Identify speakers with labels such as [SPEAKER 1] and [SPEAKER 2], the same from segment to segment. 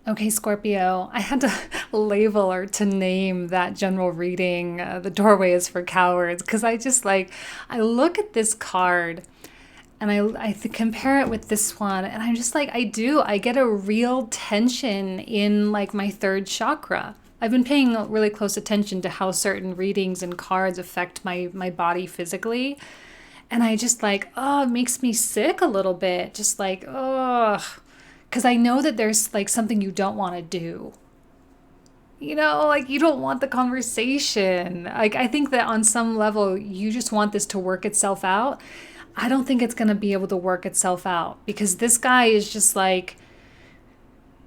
[SPEAKER 1] Okay, Scorpio, I had to label or to name that general reading, The Doorway is for Cowards, because I look at this card and compare it with this one, and I'm just like, I get a real tension in like my third chakra. I've been paying really close attention to how certain readings and cards affect my body physically. And I just like, oh, it makes me sick a little bit. Just like, oh, because I know that there's like something you don't want to do. Like you don't want the conversation. Like I think that on some level, you just want this to work itself out. I don't think it's going to be able to work itself out because this guy is just like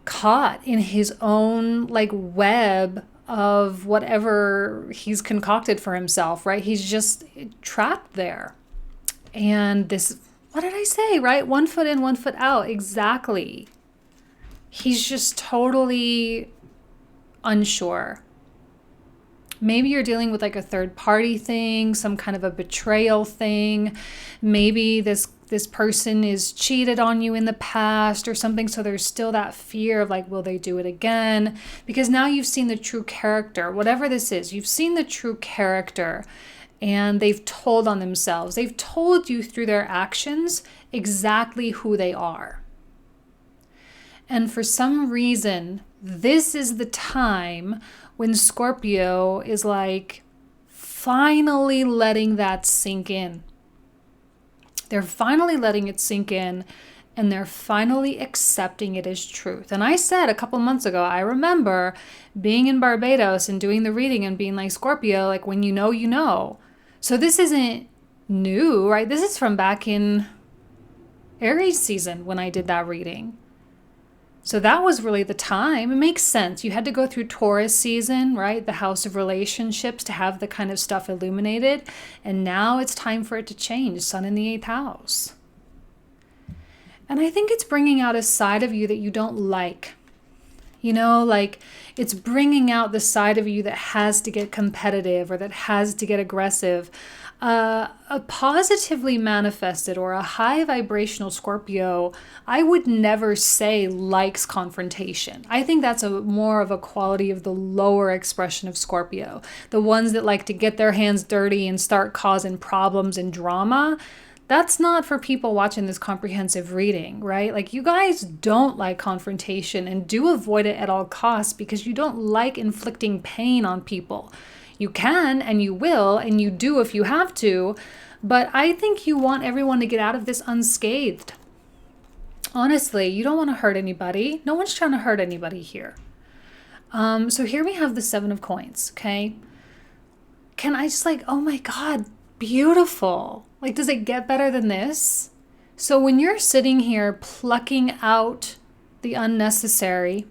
[SPEAKER 1] caught in his own like web of whatever he's concocted for himself, right? He's just trapped there. And this, what did I say, right? 1 foot in, 1 foot out. Exactly. He's just totally unsure. Maybe you're dealing with like a third party thing, some kind of a betrayal thing. Maybe this person is cheated on you in the past or something, so there's still that fear of like, will they do it again? Because now you've seen the true character. Whatever this is, you've seen the true character. And they've told on themselves. They've told you through their actions exactly who they are. And for some reason, this is the time when Scorpio is like finally letting that sink in. They're finally letting it sink in and they're finally accepting it as truth. And I said a couple months ago, I remember being in Barbados and doing the reading and being like, Scorpio, like when you know, you know. So this isn't new, right? This is from back in Aries season when I did that reading. So that was really the time. It makes sense. You had to go through Taurus season, right? The house of relationships to have the kind of stuff illuminated. And now it's time for it to change. Sun in the 8th house. And I think it's bringing out a side of you that you don't like. Like it's bringing out the side of you that has to get competitive or that has to get aggressive. A positively manifested or a high vibrational Scorpio, I would never say likes confrontation. I think that's more of a quality of the lower expression of Scorpio. The ones that like to get their hands dirty and start causing problems and drama. That's not for people watching this comprehensive reading, right? Like you guys don't like confrontation and do avoid it at all costs because you don't like inflicting pain on people. You can and you will and you do if you have to, but I think you want everyone to get out of this unscathed. Honestly, you don't want to hurt anybody. No one's trying to hurt anybody here. So here we have the 7 of coins, okay? Can I just like, oh my God, beautiful. Like, does it get better than this? So when you're sitting here plucking out the unnecessary,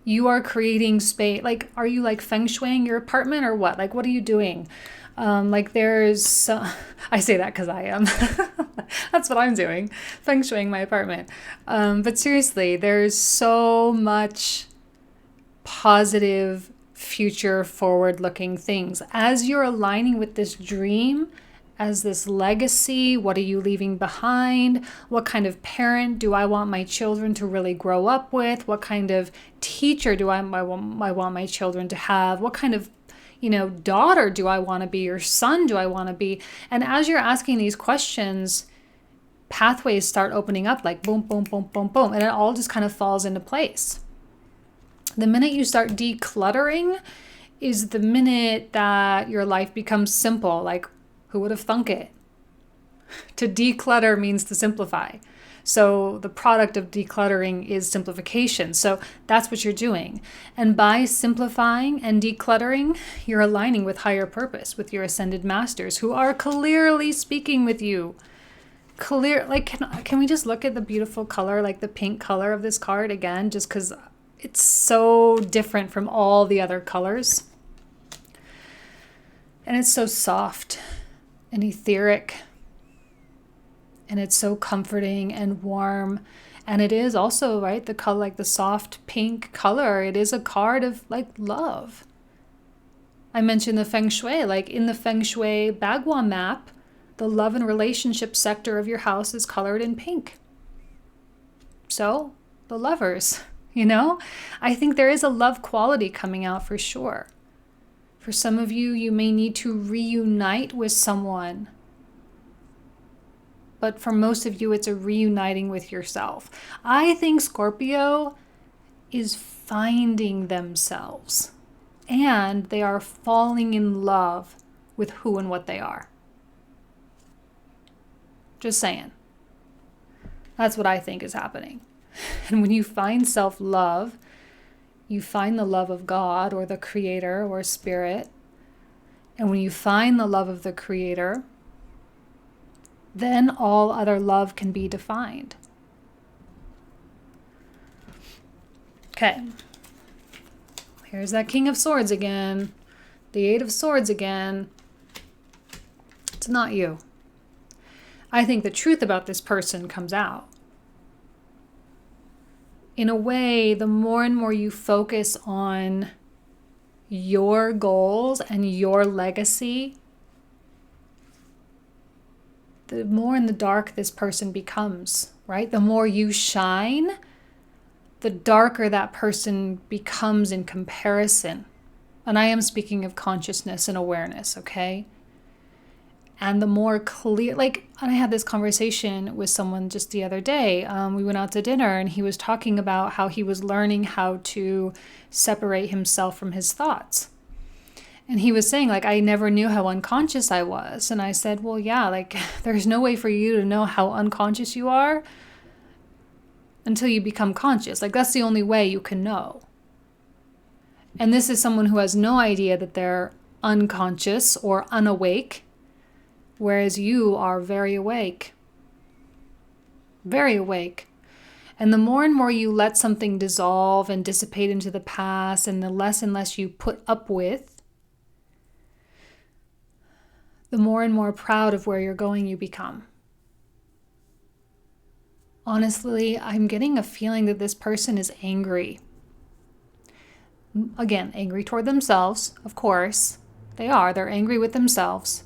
[SPEAKER 1] you are creating space. Like, are you like feng shuiing your apartment or what? Like, what are you doing? I say that because I am. That's what I'm doing, feng shuiing my apartment. But seriously, there's so much positive future forward looking things as you're aligning with this dream, as this legacy. What are you leaving behind? What kind of parent do I want my children to really grow up with? What kind of teacher do I want my children to have? What kind of daughter do I want to be, or son do I want to be? And as you're asking these questions, pathways start opening up like boom, boom, boom, boom, boom, and it all just kind of falls into place. The minute you start decluttering is the minute that your life becomes simple. Like, who would have thunk it? To declutter means to simplify. So the product of decluttering is simplification. So that's what you're doing. And by simplifying and decluttering, you're aligning with higher purpose, with your ascended masters who are clearly speaking with you. Can we just look at the beautiful color, like the pink color of this card again, just because it's so different from all the other colors. And it's so soft and etheric. And it's so comforting and warm. And it is also, right, the color, like the soft pink color, it is a card of like love. I mentioned the feng shui, like in the feng shui Bagua map, the love and relationship sector of your house is colored in pink. So the lovers, You know, I think there is a love quality coming out for sure. For some of you, you may need to reunite with someone. But for most of you, it's a reuniting with yourself. I think Scorpio is finding themselves, and they are falling in love with who and what they are. Just saying. That's what I think is happening. And when you find self-love, you find the love of God or the Creator or Spirit. And when you find the love of the Creator, then all other love can be defined. Okay. Here's that King of Swords again. The Eight of Swords again. It's not you. I think the truth about this person comes out. In a way, the more and more you focus on your goals and your legacy, the more in the dark this person becomes, right? The more you shine, the darker that person becomes in comparison. And I am speaking of consciousness and awareness, okay? And the more clear, I had this conversation with someone just the other day. We went out to dinner and he was talking about how he was learning how to separate himself from his thoughts. And he was saying, I never knew how unconscious I was. And I said, well, yeah, there's no way for you to know how unconscious you are until you become conscious. That's the only way you can know. And this is someone who has no idea that they're unconscious or unawake, whereas you are very awake. Very awake. And the more and more you let something dissolve and dissipate into the past, and the less and less you put up with, the more and more proud of where you're going you become. Honestly, I'm getting a feeling that this person is angry. Again, angry toward themselves, of course. They are. They're angry with themselves.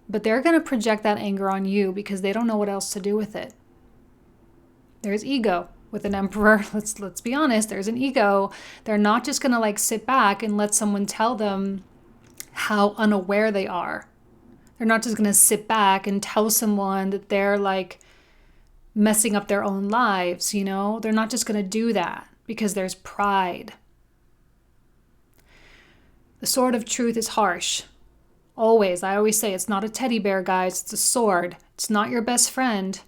[SPEAKER 1] But they're going to project that anger on you because they don't know what else to do with it. There's ego with an emperor. Let's be honest. There's an ego. They're not just going to sit back and let someone tell them how unaware they are. They're not just going to sit back and tell someone that they're messing up their own lives, They're not just going to do that because there's pride. The sword of truth is harsh. Always. I always say it's not a teddy bear, guys. It's a sword. It's not your best friend.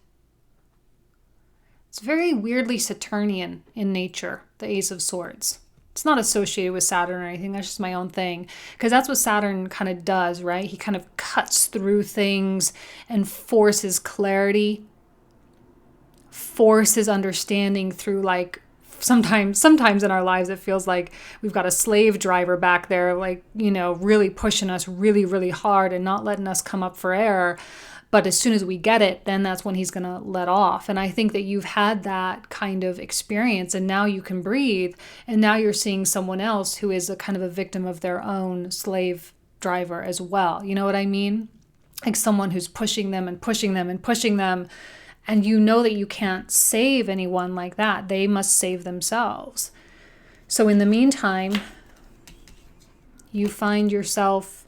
[SPEAKER 1] It's very weirdly Saturnian in nature, the Ace of Swords. It's not associated with Saturn or anything. That's just my own thing. Because that's what Saturn kind of does, right? He kind of cuts through things and forces clarity, forces understanding through sometimes in our lives it feels like we've got a slave driver back there, really pushing us really, really hard and not letting us come up for air. But as soon as we get it, then that's when he's going to let off. And I think that you've had that kind of experience and now you can breathe. And now you're seeing someone else who is a kind of a victim of their own slave driver as well. You know what I mean? Someone who's pushing them and pushing them and pushing them. And you know that you can't save anyone like that. They must save themselves. So in the meantime, you find yourself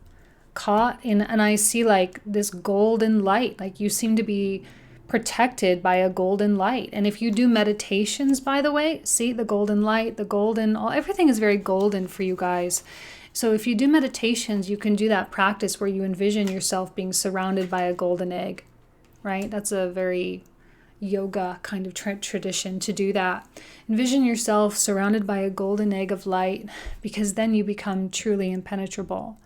[SPEAKER 1] caught in, and I see this golden light. You seem to be protected by a golden light. And if you do meditations, by the way, see the golden light, everything is very golden for you guys. So if you do meditations, you can do that practice where you envision yourself being surrounded by a golden egg, right? That's a very yoga kind of tradition to do that. Envision yourself surrounded by a golden egg of light, because then you become truly impenetrable.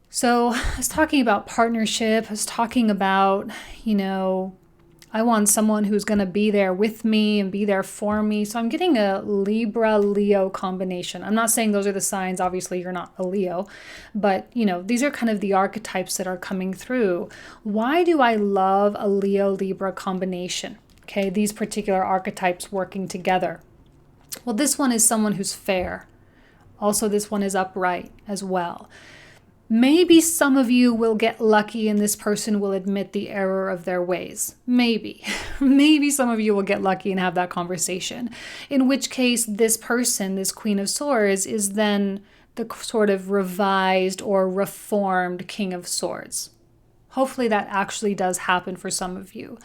[SPEAKER 1] So I was talking about partnership. I was talking about, I want someone who's going to be there with me and be there for me. So I'm getting a Libra-Leo combination. I'm not saying those are the signs. Obviously, you're not a Leo. But, these are kind of the archetypes that are coming through. Why do I love a Leo-Libra combination? Okay, these particular archetypes working together. Well, this one is someone who's fair. Also, this one is upright as well. Maybe some of you will get lucky and this person will admit the error of their ways. Maybe. Maybe some of you will get lucky and have that conversation. In which case, this person, this Queen of Swords, is then the sort of revised or reformed King of Swords. Hopefully that actually does happen for some of you.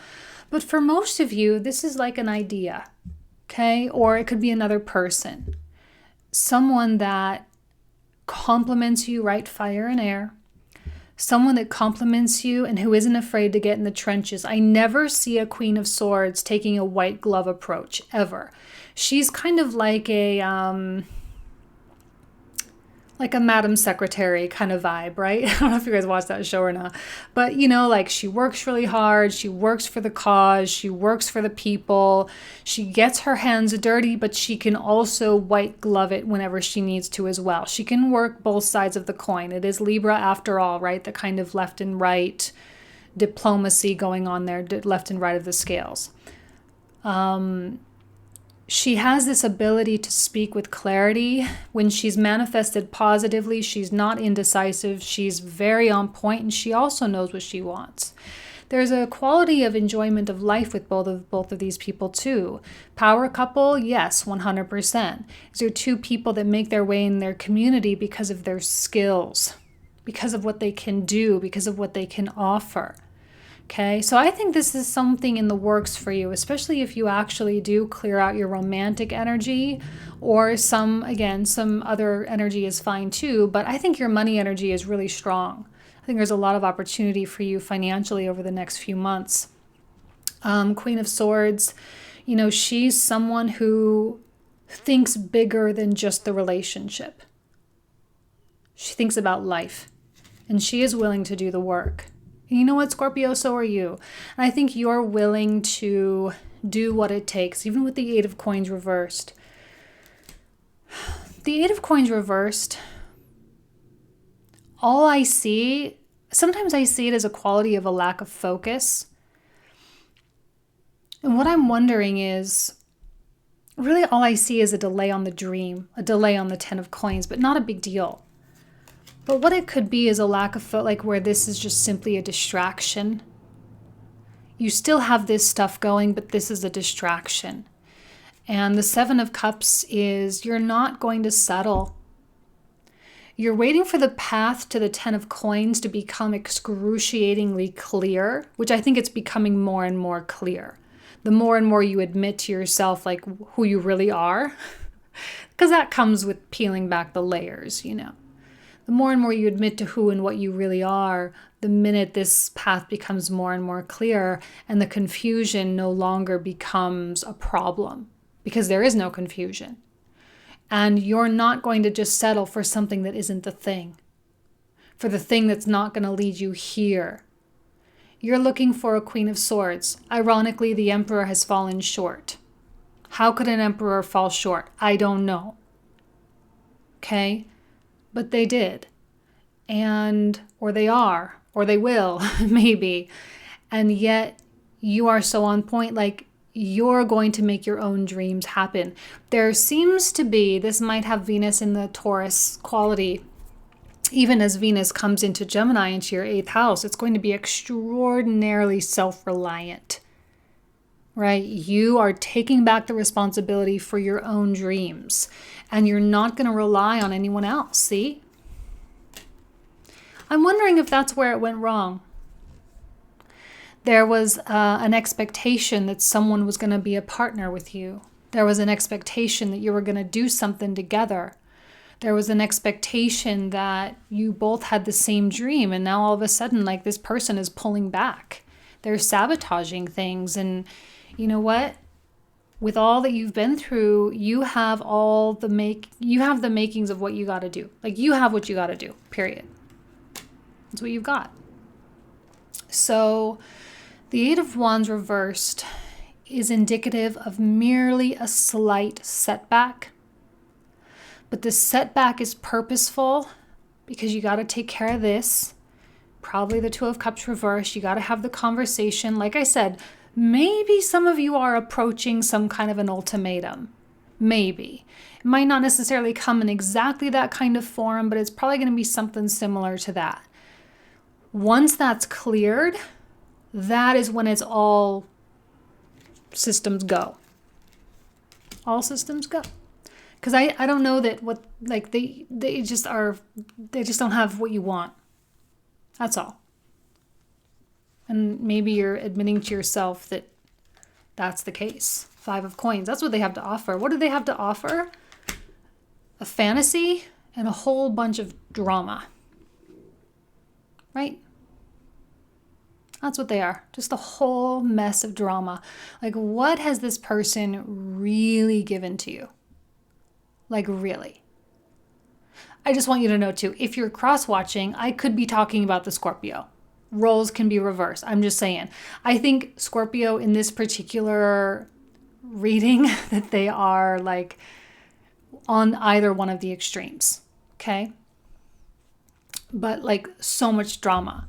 [SPEAKER 1] But for most of you, this is like an idea, okay? Or it could be another person. Someone that compliments you, right? Fire and air. Someone that compliments you and who isn't afraid to get in the trenches. I never see a Queen of Swords taking a white glove approach, ever. She's kind of like a Madam Secretary kind of vibe, right? I don't know if you guys watch that show or not. But, like she works really hard. She works for the cause. She works for the people. She gets her hands dirty, but she can also white glove it whenever she needs to as well. She can work both sides of the coin. It is Libra after all, right? The kind of left and right diplomacy going on there, left and right of the scales. She has this ability to speak with clarity. When she's manifested positively, she's not indecisive. She's very on point, and she also knows what she wants. There's a quality of enjoyment of life with both of these people too. Power couple, yes, 100%. These are two people that make their way in their community because of their skills, because of what they can do, because of what they can offer. Okay, so I think this is something in the works for you, especially if you actually do clear out your romantic energy, or some other energy is fine too, but I think your money energy is really strong. I think there's a lot of opportunity for you financially over the next few months. Queen of Swords, she's someone who thinks bigger than just the relationship. She thinks about life, and she is willing to do the work. And you know what, Scorpio, so are you. And I think you're willing to do what it takes, even with the Eight of Coins reversed. The Eight of Coins reversed, sometimes I see it as a quality of a lack of focus. And what I'm wondering is, really all I see is a delay on the dream, a delay on the Ten of Coins, but not a big deal. But what it could be is a lack of where this is just simply a distraction. You still have this stuff going, but this is a distraction. And the Seven of Cups is you're not going to settle. You're waiting for the path to the Ten of Coins to become excruciatingly clear, which I think it's becoming more and more clear. The more and more you admit to yourself who you really are, because that comes with peeling back the layers, The more and more you admit to who and what you really are, the minute this path becomes more and more clear, and the confusion no longer becomes a problem, because there is no confusion. And you're not going to just settle for something that isn't the thing, for the thing that's not going to lead you here. You're looking for a Queen of Swords. Ironically, the Emperor has fallen short. How could an Emperor fall short? I don't know. Okay? But they did. Or they are, or they will, maybe. And yet you are so on point, you're going to make your own dreams happen. There seems to be, this might have Venus in the Taurus quality, even as Venus comes into Gemini, into your 8th house, it's going to be extraordinarily self-reliant, right? You are taking back the responsibility for your own dreams, and you're not going to rely on anyone else, see? I'm wondering if that's where it went wrong. There was an expectation that someone was going to be a partner with you. There was an expectation that you were going to do something together. There was an expectation that you both had the same dream, and now all of a sudden, this person is pulling back. They're sabotaging things, and you know what? With all that you've been through, you have the makings of what you got to do. You have what you got to do, period. That's what you've got. So the Eight of Wands reversed is indicative of merely a slight setback. But the setback is purposeful because you got to take care of this. Probably the Two of Cups reversed. You got to have the conversation. Like I said, maybe some of you are approaching some kind of an ultimatum. Maybe. It might not necessarily come in exactly that kind of form, but it's probably going to be something similar to that. Once that's cleared, that is when it's all systems go. All systems go. Because I don't know that what, like, they just don't have what you want. That's all. And maybe you're admitting to yourself that that's the case. 5 of coins. That's what they have to offer. What do they have to offer? A fantasy and a whole bunch of drama. Right? That's what they are. Just a whole mess of drama. Like, what has this person really given to you? Like, really? I just want you to know too, if you're cross-watching, I could be talking about the Scorpio. Roles can be reversed. I'm just saying. I think Scorpio in this particular reading, that they are like on either one of the extremes. Okay? But like so much drama.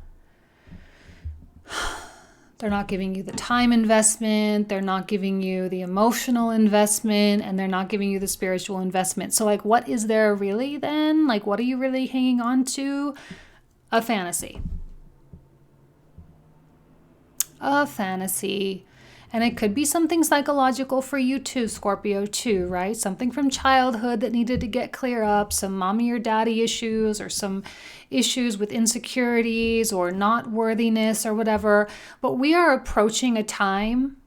[SPEAKER 1] They're not giving you the time investment, they're not giving you the emotional investment, and they're not giving you the spiritual investment. So like, what is there really then? Like, what are you really hanging on to? A fantasy. A fantasy. And it could be something psychological for you too, Scorpio too, right? Something from childhood that needed to get clear up, some mommy or daddy issues, or some issues with insecurities or not worthiness or whatever. But we are approaching a time,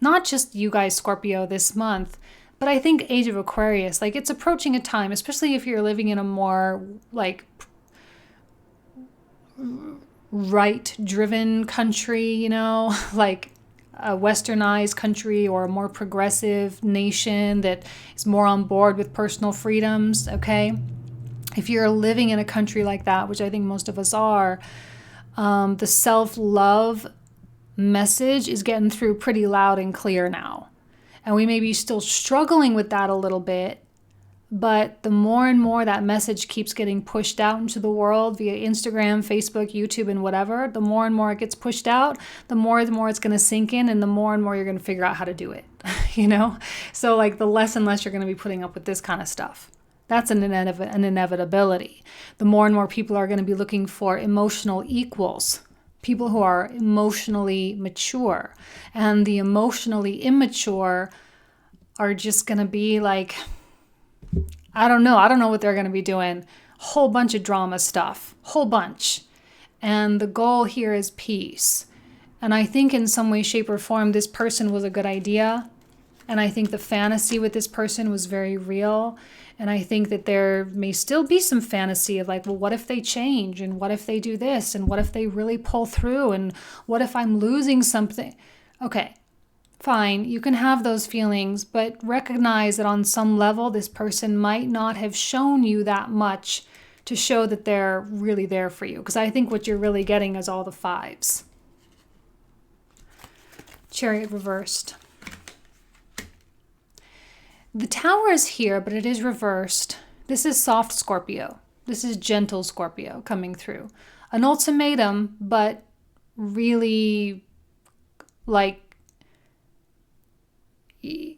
[SPEAKER 1] not just you guys, Scorpio, this month, but I think Age of Aquarius, like it's approaching a time, especially if you're living in a more like right-driven country, you know, like a westernized country or a more progressive nation that is more on board with personal freedoms, okay? If you're living in a country like that, which I think most of us are, the self-love message is getting through pretty loud and clear now. And we may be still struggling with that a little bit, but the more and more that message keeps getting pushed out into the world via Instagram, Facebook, YouTube, and whatever, the more and more it gets pushed out, the more it's going to sink in, and the more you're going to figure out how to do it, you know? So like the less and less you're going to be putting up with this kind of stuff. That's an inevitability. The more and more people are going to be looking for emotional equals, people who are emotionally mature. And the emotionally immature are just going to be like, I don't know what they're going to be doing. Whole bunch of drama stuff, whole bunch. And the goal here is peace. And I think in some way, shape, or form, this person was a good idea. And I think the fantasy with this person was very real. And I think that there may still be some fantasy of like, well, what if they change? And what if they do this? And what if they really pull through? And what if I'm losing something? Okay, fine, you can have those feelings, but recognize that on some level, this person might not have shown you that much to show that they're really there for you. Because I think what you're really getting is all the 5s. Chariot reversed. The Tower is here, but it is reversed. This is soft Scorpio. This is gentle Scorpio coming through. An ultimatum, but really like, I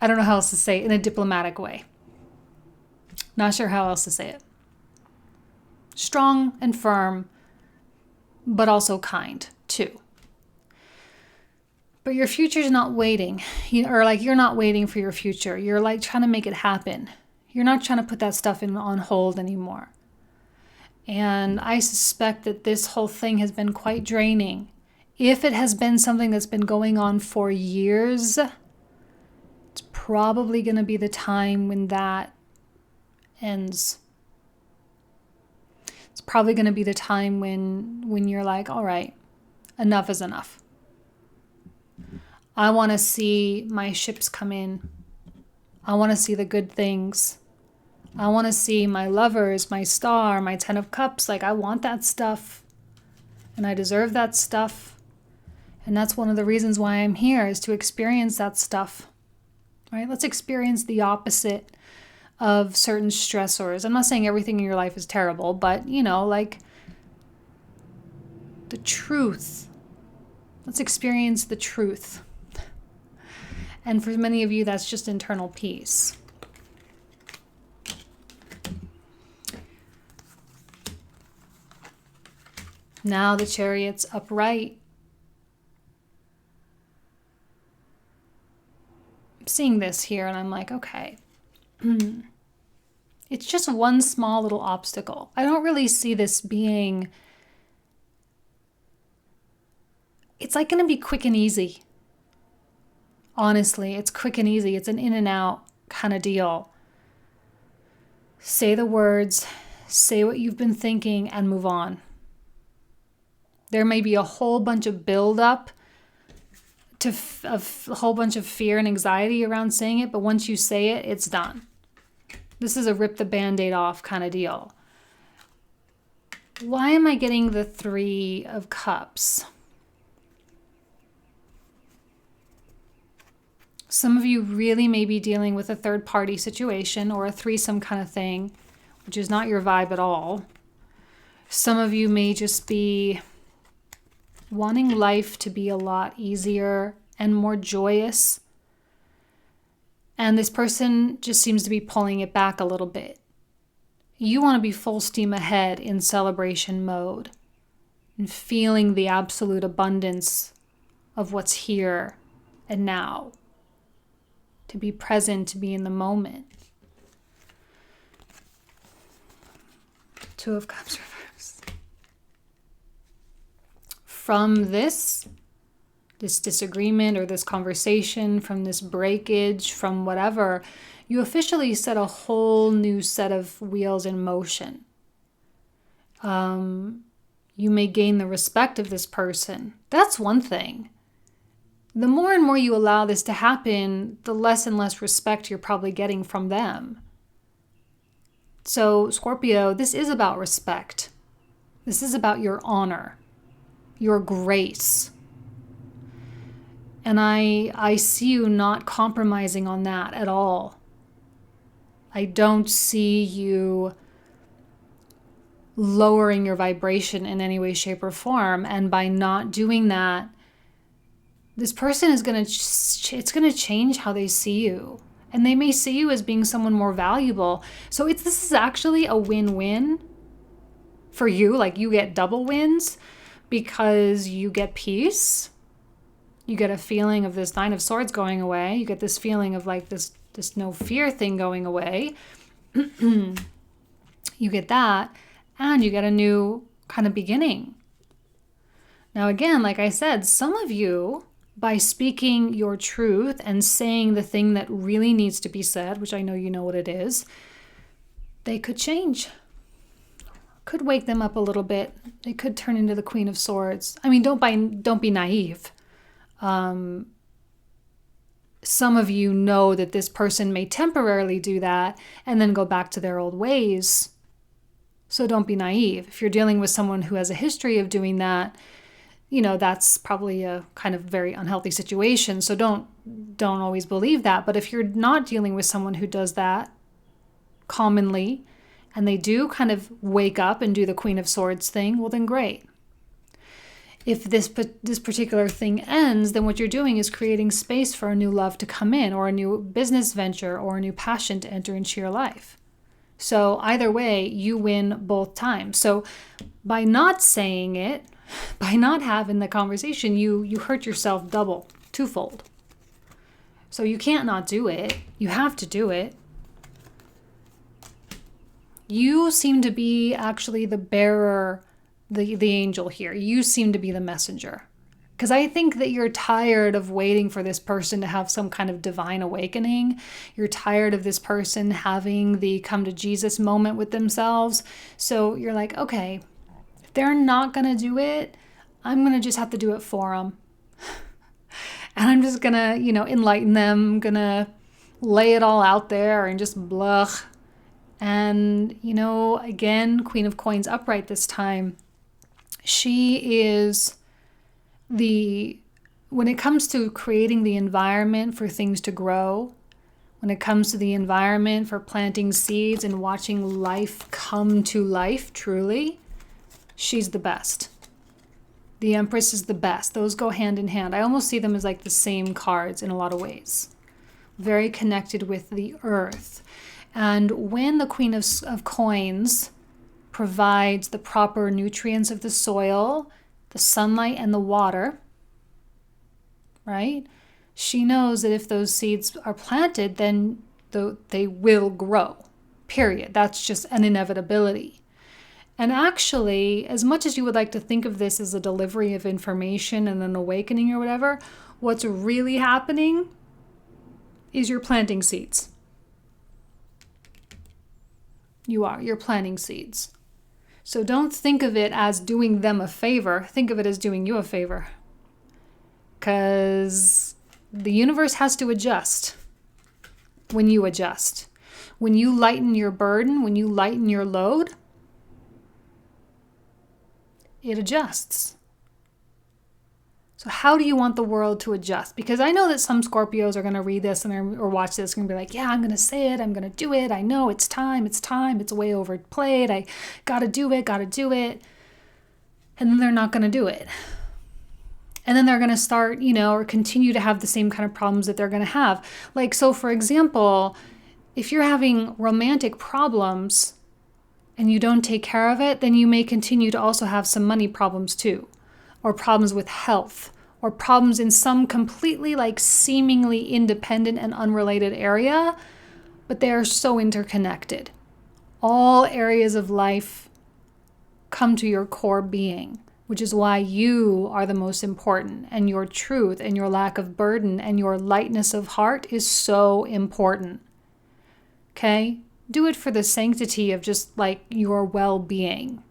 [SPEAKER 1] don't know how else to say it, in a diplomatic way. Not sure how else to say it. Strong and firm, but also kind too. But your future's not waiting, or like you're not waiting for your future. You're like trying to make it happen. You're not trying to put that stuff on hold anymore. And I suspect that this whole thing has been quite draining. If it has been something that's been going on for years, it's probably going to be the time when that ends. It's probably going to be the time when you're like, all right, enough is enough. I want to see my ships come in. I want to see the good things. I want to see my lovers, my star, my 10 of cups. Like, I want that stuff. And I deserve that stuff. And that's one of the reasons why I'm here, is to experience that stuff. Right? Let's experience the opposite of certain stressors. I'm not saying everything in your life is terrible, but, like the truth. Let's experience the truth. And for many of you, that's just internal peace. Now the Chariot's upright. I'm seeing this here and I'm like, okay. It's just one small little obstacle. I don't really see this being... It's like going to be quick and easy. Honestly, it's quick and easy. It's an in and out kind of deal. Say the words, say what you've been thinking, and move on. There may be a whole bunch of buildup to a whole bunch of fear and anxiety around saying it, but once you say it, it's done. This is a rip the Band-Aid off kind of deal. Why am I getting the 3 of Cups? Some of you really may be dealing with a third-party situation or a threesome kind of thing, which is not your vibe at all. Some of you may just be wanting life to be a lot easier and more joyous. And this person just seems to be pulling it back a little bit. You want to be full steam ahead in celebration mode and feeling the absolute abundance of what's here and now. To be present, to be in the moment. 2 of Cups reversed. From this disagreement or this conversation, from this breakage, from whatever, you officially set a whole new set of wheels in motion. You may gain the respect of this person. That's one thing. The more and more you allow this to happen, the less and less respect you're probably getting from them. So, Scorpio, this is about respect. This is about your honor, your grace. And I see you not compromising on that at all. I don't see you lowering your vibration in any way, shape, or form. And by not doing that, this person is it's going to change how they see you. And they may see you as being someone more valuable. So this is actually a win-win for you. Like, you get double wins because you get peace. You get a feeling of this 9 of Swords going away. You get this feeling of like this no fear thing going away. You get that, and you get a new kind of beginning. Now, again, like I said, some of you, by speaking your truth and saying the thing that really needs to be said, which I know you know what it is, they could change. Could wake them up a little bit. They could turn into the Queen of Swords. I mean, don't be naive. Some of you know that this person may temporarily do that and then go back to their old ways. So don't be naive. If you're dealing with someone who has a history of doing that, that's probably a kind of very unhealthy situation. So don't always believe that. But if you're not dealing with someone who does that commonly, and they do kind of wake up and do the Queen of Swords thing, well, then great. If this particular thing ends, then what you're doing is creating space for a new love to come in, or a new business venture, or a new passion to enter into your life. So either way, you win both times. So by not saying it, by not having the conversation, you hurt yourself twofold. So you can't not do it. You have to do it. You seem to be actually the bearer, the angel here. You seem to be the messenger. Because I think that you're tired of waiting for this person to have some kind of divine awakening. You're tired of this person having the come to Jesus moment with themselves. So you're like, okay, if they're not going to do it, I'm going to just have to do it for them. And I'm just going to, enlighten them. I'm going to lay it all out there and just blah. And, again, Queen of Coins upright this time. She is when it comes to creating the environment for things to grow, when it comes to the environment for planting seeds and watching life come to life, truly, she's the best. The Empress is the best. Those go hand in hand. I almost see them as like the same cards in a lot of ways. Very connected with the earth. And when the Queen of Coins provides the proper nutrients of the soil, the sunlight, and the water, right? She knows that if those seeds are planted, then they will grow, period. That's just an inevitability. And actually, as much as you would like to think of this as a delivery of information and an awakening or whatever, what's really happening is you're planting seeds. You're planting seeds. So don't think of it as doing them a favor. Think of it as doing you a favor. Because the universe has to adjust when you adjust. When you lighten your burden, when you lighten your load, it adjusts. So how do you want the world to adjust? Because I know that some Scorpios are going to read this or watch this and be like, yeah, I'm going to say it. I'm going to do it. I know it's time. It's way overplayed. I got to do it. And then they're not going to do it. And then they're going to start, or continue to have the same kind of problems that they're going to have. Like, so for example, if you're having romantic problems and you don't take care of it, then you may continue to also have some money problems too, or problems with health, or problems in some completely seemingly independent and unrelated area, but they are so interconnected. All areas of life come to your core being, which is why you are the most important, and your truth and your lack of burden and your lightness of heart is so important. Okay? Do it for the sanctity of just your well-being.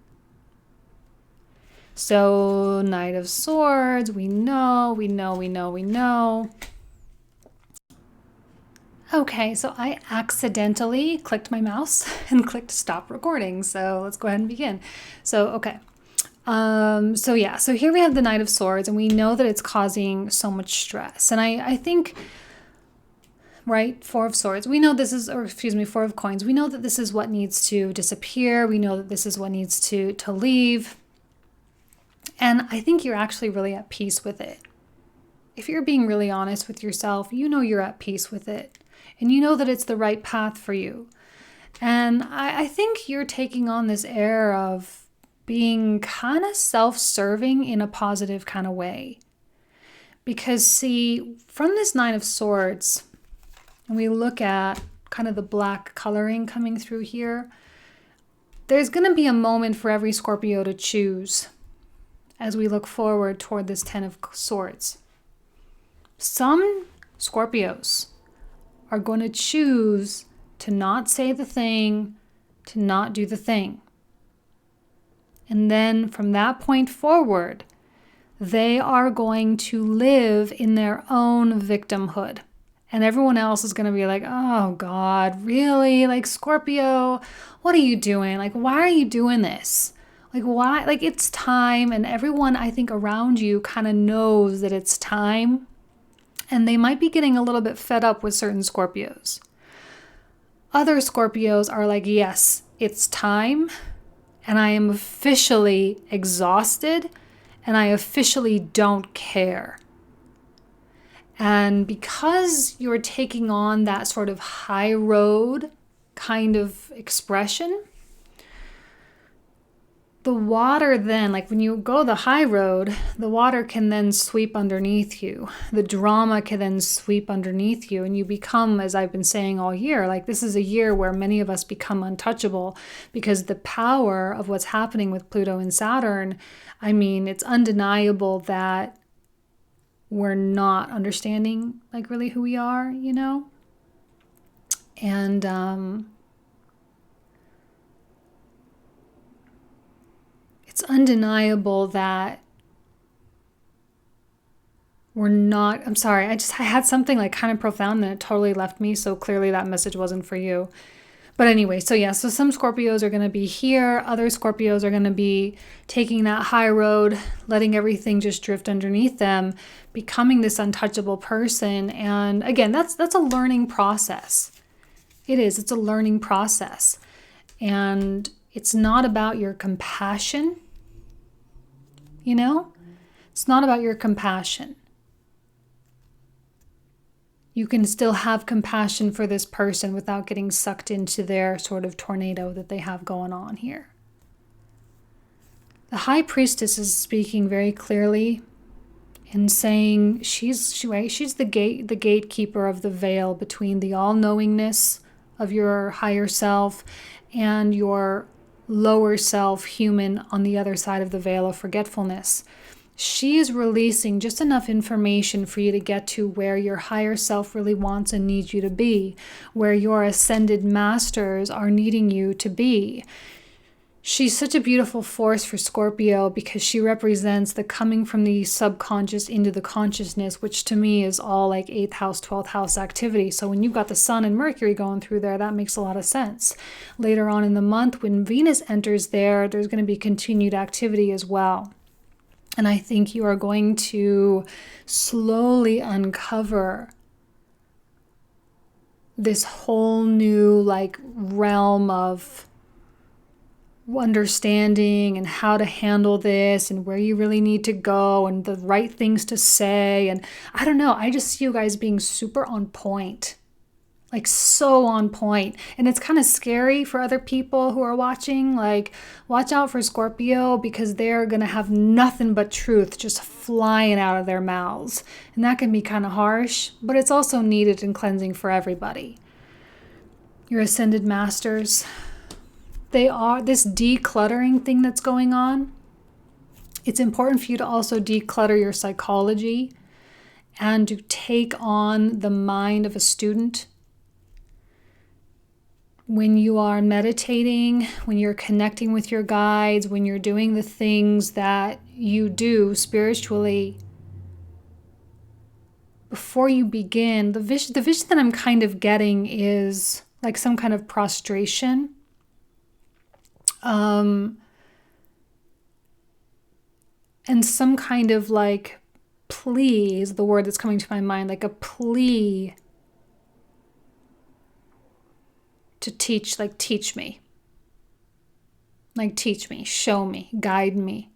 [SPEAKER 1] So, Knight of Swords, we know. Okay, so I accidentally clicked my mouse and clicked stop recording. So let's go ahead and begin. So, okay. So here we have the Knight of Swords, and we know that it's causing so much stress. And I think, right, Four of Swords, we know this is, Four of Coins, we know that this is what needs to disappear. We know that this is what needs to leave. And I think you're actually really at peace with it. If you're being really honest with yourself, you know you're at peace with it. And you know that it's the right path for you. And I think you're taking on this air of being kind of self-serving in a positive kind of way. Because see, from this Nine of Swords, and we look at kind of the black coloring coming through here, there's going to be a moment for every Scorpio to choose as we look forward toward this Ten of Swords. Some Scorpios are going to choose to not say the thing, to not do the thing. And then from that point forward, they are going to live in their own victimhood. And everyone else is going to be like, oh God, really? Scorpio, what are you doing? Why are you doing this? Why? It's time. And everyone, I think, around you kind of knows that it's time. And they might be getting a little bit fed up with certain Scorpios. Other Scorpios are like, yes, it's time. And I am officially exhausted. And I officially don't care. And because you're taking on that sort of high road kind of expression, the water then, when you go the high road, the water can then sweep underneath you. The drama can then sweep underneath you. And you become, as I've been saying all year, this is a year where many of us become untouchable because the power of what's happening with Pluto and Saturn, it's undeniable that we're not understanding really who we are, And it's undeniable that we're not, I'm sorry, I had something kind of profound and it totally left me, so clearly that message wasn't for you. But anyway, so some Scorpios are going to be here. Other Scorpios are going to be taking that high road, letting everything just drift underneath them, becoming this untouchable person. And again, that's a learning process. It is. It's a learning process. And it's not about your compassion, It's not about your compassion. You can still have compassion for this person without getting sucked into their sort of tornado that they have going on here. The High Priestess is speaking very clearly and saying she's the gatekeeper of the veil between the all-knowingness of your higher self and your lower self, human, on the other side of the veil of forgetfulness. She is releasing just enough information for you to get to where your higher self really wants and needs you to be, where your ascended masters are needing you to be. She's such a beautiful force for Scorpio because she represents the coming from the subconscious into the consciousness, which to me is all like 8th house, 12th house activity. So when you've got the Sun and Mercury going through there, that makes a lot of sense. Later on in the month, when Venus enters there, there's going to be continued activity as well. And I think you are going to slowly uncover this whole new like realm of understanding and how to handle this and where you really need to go and the right things to say. And I don't know, I just see you guys being super on point, like so on point. And it's kind of scary for other people who are watching, like watch out for Scorpio because they're going to have nothing but truth just flying out of their mouths. And that can be kind of harsh, but it's also needed and cleansing for everybody. Your ascended masters, they are this decluttering thing that's going on. It's important for you to also declutter your psychology and to take on the mind of a student. When you are meditating, when you're connecting with your guides, when you're doing the things that you do spiritually, before you begin, the vision that I'm kind of getting is like some kind of prostration. And some kind of like plea is the word that's coming to my mind, like a plea to teach, like teach me. Like teach me, show me, guide me.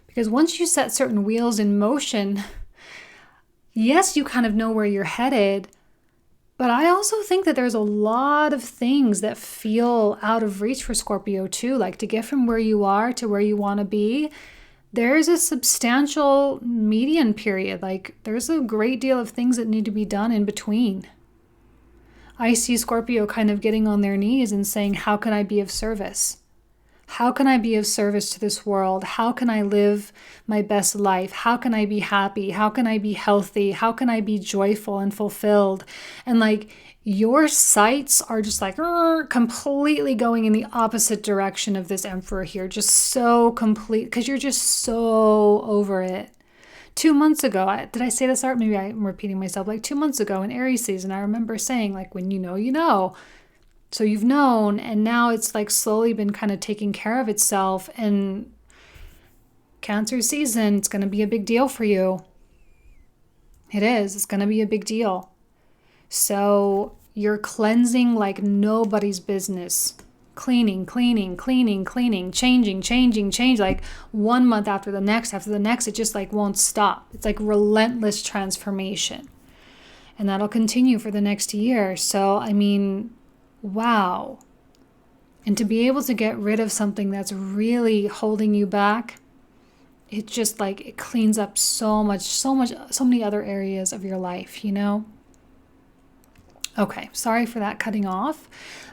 [SPEAKER 1] Because once you set certain wheels in motion, yes, you kind of know where you're headed, but I also think that there's a lot of things that feel out of reach for Scorpio too. Like to get from where you are to where you want to be, there's a substantial median period. Like there's a great deal of things that need to be done in between. I see Scorpio kind of getting on their knees and saying, how can I be of service? How can I be of service to this world? How can I live my best life? How can I be happy? How can I be healthy? How can I be joyful and fulfilled? And like your sights are just like completely going in the opposite direction of this emperor here. Just so complete because you're just so over it. 2 months ago, did I say this art? Maybe I'm repeating myself. Like 2 months ago in Aries season, I remember saying like, when you know, you know. So you've known, and now it's like slowly been kind of taking care of itself. And Cancer season, it's going to be a big deal for you. It is. It's going to be a big deal. So you're cleansing like nobody's business. Cleaning, changing, like 1 month after the next, it just like won't stop. It's like relentless transformation. And that'll continue for the next year. So, I mean, wow. And to be able to get rid of something that's really holding you back, it just like, it cleans up so many other areas of your life, you know? Okay, sorry for that cutting off,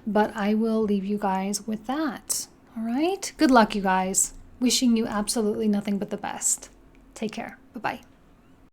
[SPEAKER 1] but I will leave you guys with that. All right? Good luck, you guys. Wishing you absolutely nothing but the best. Take care. Bye-bye.